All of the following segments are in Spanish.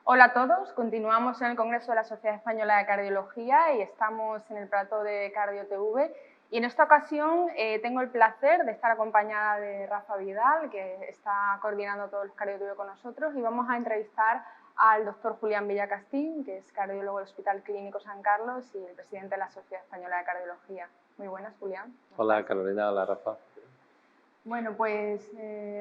Hola a todos, continuamos en el Congreso de la Sociedad Española de Cardiología y estamos en el plató de Cardio TV. Y en esta ocasión tengo el placer de estar acompañada de Rafa Vidal, que está coordinando todos los Cardio TV con nosotros, y vamos a entrevistar al doctor Julián Villacastín, que es cardiólogo del Hospital Clínico San Carlos y el presidente de la Sociedad Española de Cardiología. Muy buenas, Julián. Hola Carolina, hola Rafa. Bueno, pues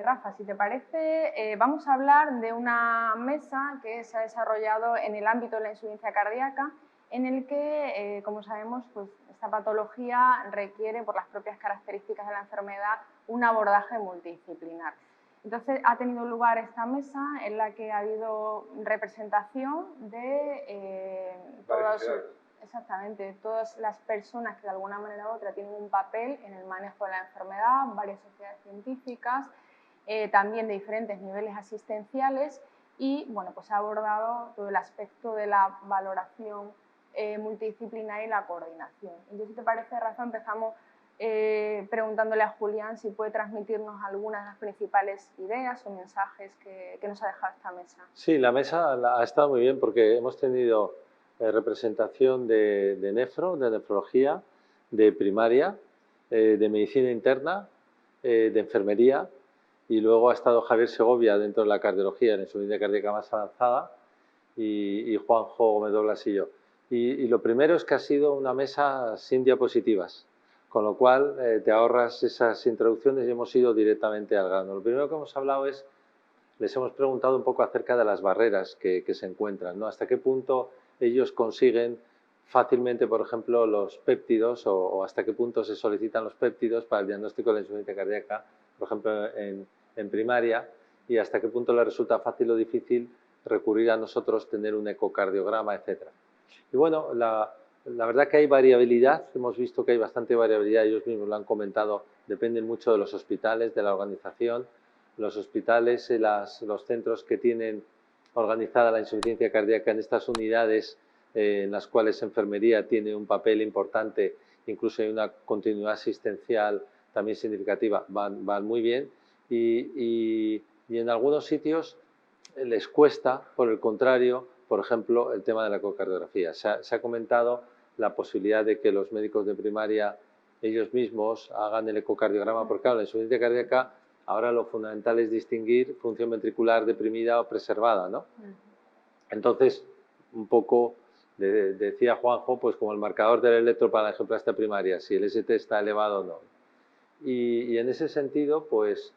Rafa, si te parece, vamos a hablar de una mesa que se ha desarrollado en el ámbito de la insuficiencia cardíaca, en el que, como sabemos, pues, esta patología requiere, por las propias características de la enfermedad, un abordaje multidisciplinar. Entonces, ha tenido lugar esta mesa en la que ha habido representación de todas las personas que de alguna manera u otra tienen un papel en el manejo de la enfermedad, varias sociedades científicas, también de diferentes niveles asistenciales y bueno, pues ha abordado todo el aspecto de la valoración multidisciplinar y la coordinación. Entonces, si te parece, Rafa, empezamos preguntándole a Julián si puede transmitirnos algunas de las principales ideas o mensajes que nos ha dejado esta mesa. Sí, la mesa ha estado muy bien porque hemos tenido representación de nefrología, de primaria, de medicina interna, de enfermería, y luego ha estado Javier Segovia dentro de la cardiología, en insuficiencia cardíaca más avanzada, y Juanjo Gómez Doblas y yo. Y lo primero es que ha sido una mesa sin diapositivas, con lo cual te ahorras esas introducciones y hemos ido directamente al grano. Lo primero que hemos hablado es, les hemos preguntado un poco acerca de las barreras que se encuentran, ¿no? Hasta qué punto ellos consiguen fácilmente, por ejemplo, los péptidos o hasta qué punto se solicitan los péptidos para el diagnóstico de la insuficiencia cardíaca, por ejemplo, en primaria, y hasta qué punto les resulta fácil o difícil recurrir a nosotros, tener un ecocardiograma, etcétera. Y bueno, la verdad que hay variabilidad, hemos visto que hay bastante variabilidad, ellos mismos lo han comentado, dependen mucho de los hospitales, de la organización. Los hospitales y los centros que tienen organizada la insuficiencia cardíaca en estas unidades en las cuales enfermería tiene un papel importante, incluso hay una continuidad asistencial también significativa, van muy bien y en algunos sitios les cuesta, por el contrario, por ejemplo, el tema de la ecocardiografía. Se ha comentado la posibilidad de que los médicos de primaria ellos mismos hagan el ecocardiograma, porque claro, la insuficiencia cardíaca ahora lo fundamental es distinguir función ventricular deprimida o preservada, ¿no? Entonces, un poco, decía Juanjo, pues como el marcador del electro para la angioplastia primaria, si el ST está elevado o no. Y en ese sentido, pues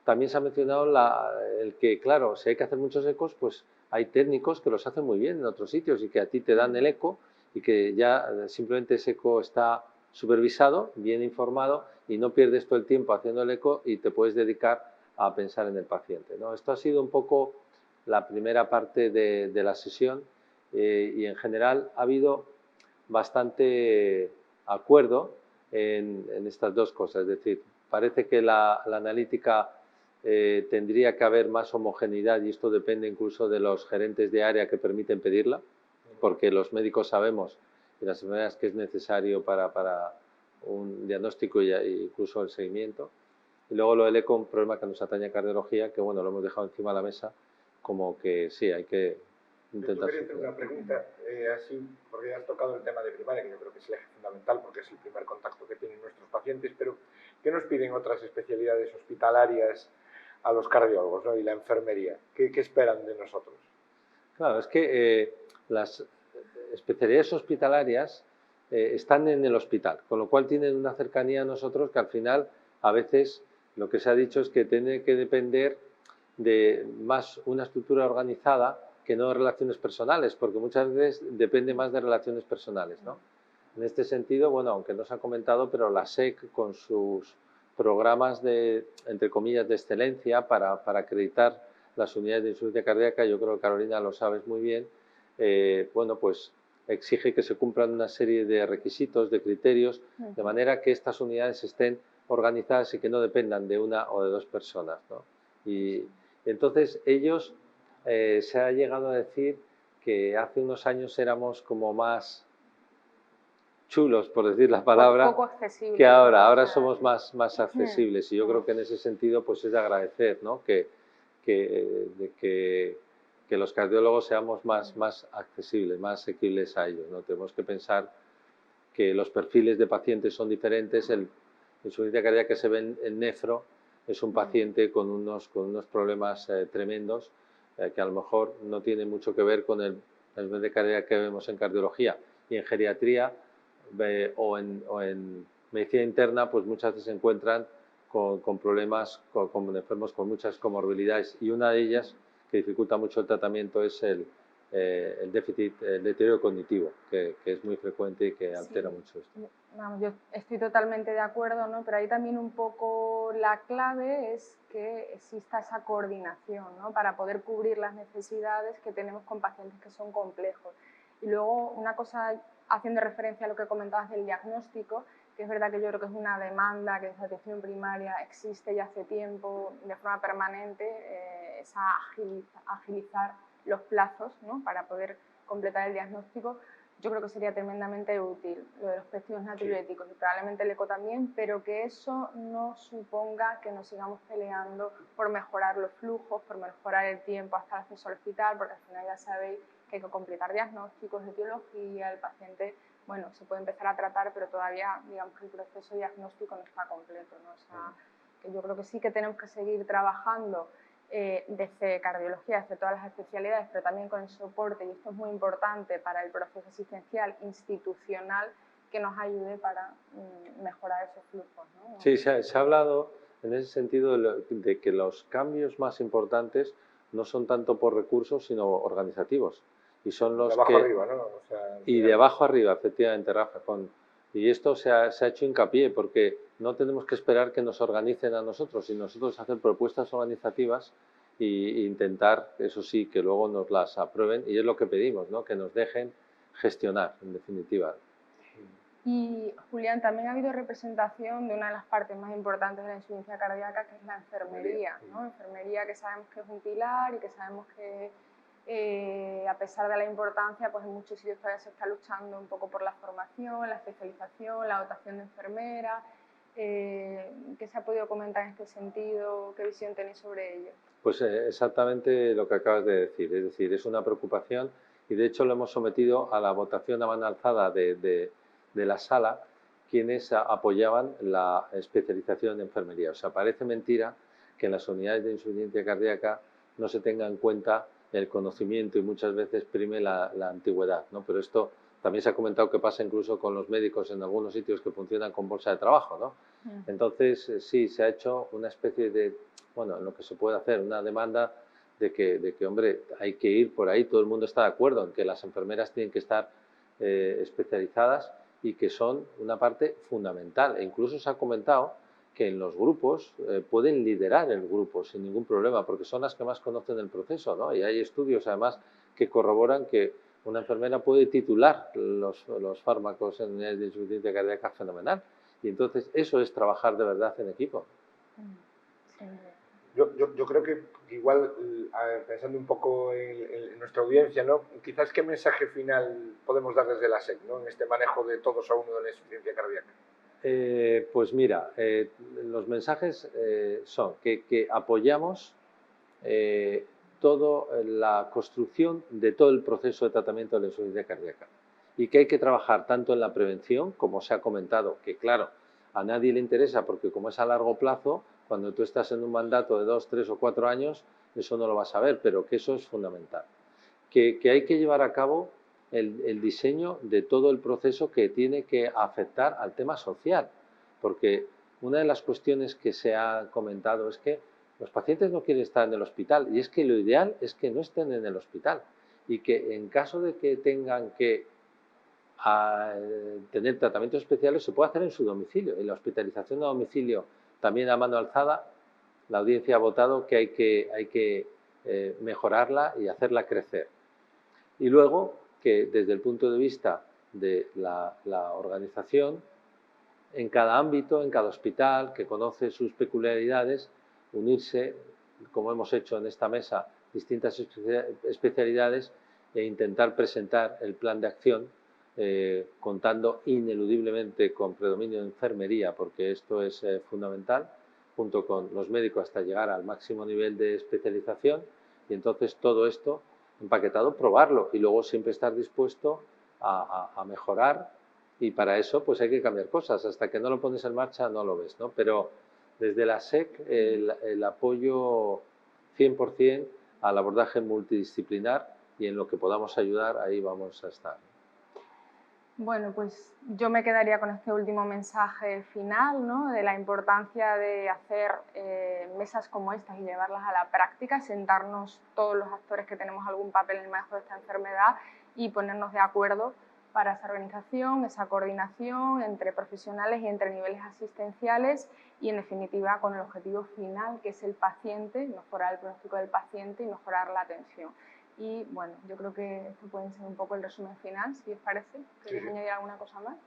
también se ha mencionado el que, claro, si hay que hacer muchos ecos, pues hay técnicos que los hacen muy bien en otros sitios y que a ti te dan el eco y que ya simplemente ese eco está supervisado, bien informado y no pierdes todo el tiempo haciendo el eco y te puedes dedicar a pensar en el paciente, ¿no? Esto ha sido un poco la primera parte de la sesión y en general ha habido bastante acuerdo en estas dos cosas, es decir, parece que la analítica tendría que haber más homogeneidad y esto depende incluso de los gerentes de área que permiten pedirla, porque los médicos sabemos y las enfermedades que es necesario para un diagnóstico e incluso el seguimiento. Y luego lo del eco, un problema que nos atañe a cardiología, que bueno, lo hemos dejado encima de la mesa, como que sí, hay que intentar... Yo quería hacer una pregunta, así, porque has tocado el tema de primaria, que yo creo que es el eje fundamental, porque es el primer contacto que tienen nuestros pacientes, pero ¿qué nos piden otras especialidades hospitalarias a los cardiólogos, ¿no? Y la enfermería? ¿Qué esperan de nosotros? Claro, es que las especialidades hospitalarias están en el hospital, con lo cual tienen una cercanía a nosotros que al final a veces lo que se ha dicho es que tiene que depender de más una estructura organizada que no de relaciones personales, porque muchas veces depende más de relaciones personales, ¿no? En este sentido, bueno, aunque no se ha comentado, pero la SEC con sus programas de, entre comillas, de excelencia para acreditar las unidades de insuficiencia cardíaca, yo creo que Carolina lo sabes muy bien, bueno, pues exige que se cumplan una serie de requisitos, de criterios, de manera que estas unidades estén organizadas y que no dependan de una o de dos personas, ¿no? Y entonces ellos, se ha llegado a decir que hace unos años éramos como más chulos, por decir la palabra, poco accesibles, que ahora somos más accesibles y yo creo que en ese sentido pues es de agradecer, ¿no? que que los cardiólogos seamos más accesibles, más asequibles a ellos, ¿no? Tenemos que pensar que los perfiles de pacientes son diferentes. La insuficiencia cardíaca que se ve en nefro es un paciente con unos problemas tremendos que a lo mejor no tienen mucho que ver con la insuficiencia cardíaca que vemos en cardiología. Y en geriatría o en medicina interna, pues muchas veces se encuentran con problemas, con enfermos con muchas comorbilidades, y una de ellas que dificulta mucho el tratamiento es el déficit, el deterioro cognitivo, que es muy frecuente y que altera mucho esto. Vamos, yo estoy totalmente de acuerdo, ¿no? Pero ahí también un poco la clave es que exista esa coordinación, ¿no? Para poder cubrir las necesidades que tenemos con pacientes que son complejos. Y luego una cosa, haciendo referencia a lo que comentabas del diagnóstico, que es verdad que yo creo que es una demanda que desde atención primaria existe ya hace tiempo de forma permanente, es agilizar los plazos, ¿no? Para poder completar el diagnóstico. Yo creo que sería tremendamente útil lo de los péptidos natriuréticos y probablemente el eco también, pero que eso no suponga que nos sigamos peleando por mejorar los flujos, por mejorar el tiempo hasta el acceso al hospital, porque al final ya sabéis que hay que completar diagnósticos de etiología, el paciente, bueno, se puede empezar a tratar, pero todavía, digamos que el proceso diagnóstico no está completo, ¿no? O sea, que yo creo que sí que tenemos que seguir trabajando desde cardiología, desde todas las especialidades, pero también con el soporte, y esto es muy importante para el proceso asistencial institucional, que nos ayude para mejorar esos flujos, ¿no? Sí, se ha hablado en ese sentido de que los cambios más importantes no son tanto por recursos, sino organizativos. Y son los de abajo arriba, ¿no? O sea, y de abajo arriba, efectivamente, Rafa. Y esto se ha hecho hincapié, porque no tenemos que esperar que nos organicen a nosotros, sino nosotros hacer propuestas organizativas e intentar, eso sí, que luego nos las aprueben, y es lo que pedimos, ¿no? Que nos dejen gestionar, en definitiva. Y, Julián, también ha habido representación de una de las partes más importantes de la insuficiencia cardíaca, que es la enfermería, ¿no? Enfermería, que sabemos que es un pilar y que sabemos que a pesar de la importancia, pues en muchos sitios todavía se está luchando un poco por la formación, la especialización, la dotación de enfermeras. ¿Qué se ha podido comentar en este sentido? ¿Qué visión tenéis sobre ello? Pues exactamente lo que acabas de decir, es decir, es una preocupación, y de hecho lo hemos sometido a la votación a mano alzada de la sala, quienes apoyaban la especialización en enfermería. O sea, parece mentira que en las unidades de insuficiencia cardíaca no se tenga en cuenta el conocimiento, y muchas veces prime la antigüedad, ¿no? Pero esto también se ha comentado que pasa incluso con los médicos en algunos sitios que funcionan con bolsa de trabajo, ¿no? Entonces, sí, se ha hecho una especie de, bueno, en lo que se puede hacer, una demanda de que, hombre, hay que ir por ahí. Todo el mundo está de acuerdo en que las enfermeras tienen que estar especializadas y que son una parte fundamental. E incluso se ha comentado que en los grupos pueden liderar el grupo sin ningún problema, porque son las que más conocen el proceso, ¿no? Y hay estudios, además, que corroboran que una enfermera puede titular los fármacos en unidades de insuficiencia cardíaca fenomenal. Y entonces eso es trabajar de verdad en equipo. Sí. Yo creo que igual, pensando un poco en nuestra audiencia, ¿no? Quizás qué mensaje final podemos dar desde la SEC, ¿no? En este manejo de todos a uno de la insuficiencia cardíaca. Pues mira, los mensajes son que apoyamos toda la construcción de todo el proceso de tratamiento de la insuficiencia cardíaca, y que hay que trabajar tanto en la prevención, como se ha comentado, que claro, a nadie le interesa, porque como es a largo plazo, cuando tú estás en un mandato de 2, 3 o 4 años, eso no lo vas a ver, pero que eso es fundamental. Que hay que llevar a cabo el diseño de todo el proceso que tiene que afectar al tema social, porque una de las cuestiones que se ha comentado es que los pacientes no quieren estar en el hospital, y es que lo ideal es que no estén en el hospital, y que en caso de que tengan que tener tratamientos especiales se puede hacer en su domicilio. Y la hospitalización a domicilio, también a mano alzada, la audiencia ha votado que hay que mejorarla y hacerla crecer. Y luego que desde el punto de vista de la organización, en cada ámbito, en cada hospital que conoce sus peculiaridades, unirse, como hemos hecho en esta mesa, distintas especialidades, e intentar presentar el plan de acción, contando ineludiblemente con predominio de enfermería, porque esto es fundamental, junto con los médicos hasta llegar al máximo nivel de especialización, y entonces todo esto empaquetado, probarlo y luego siempre estar dispuesto a mejorar, y para eso pues hay que cambiar cosas. Hasta que no lo pones en marcha no lo ves, ¿no? Pero desde la SEC el apoyo 100% al abordaje multidisciplinar, y en lo que podamos ayudar ahí vamos a estar. Bueno, pues yo me quedaría con este último mensaje final, ¿no? De la importancia de hacer mesas como estas y llevarlas a la práctica, sentarnos todos los actores que tenemos algún papel en el manejo de esta enfermedad y ponernos de acuerdo para esa organización, esa coordinación entre profesionales y entre niveles asistenciales, y en definitiva con el objetivo final, que es el paciente, mejorar el pronóstico del paciente y mejorar la atención. Y bueno, yo creo que esto puede ser un poco el resumen final, si os parece. ¿Queréis añadir alguna cosa más?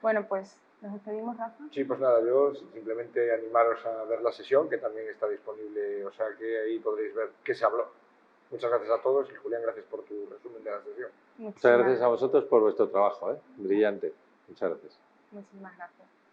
Bueno, pues nos despedimos, Rafa. Sí, pues nada, yo simplemente animaros a ver la sesión, que también está disponible, o sea que ahí podréis ver qué se habló. Muchas gracias a todos y Julián, gracias por tu resumen de la sesión. Muchas gracias a vosotros por vuestro trabajo, brillante. Muchas gracias. Muchísimas gracias.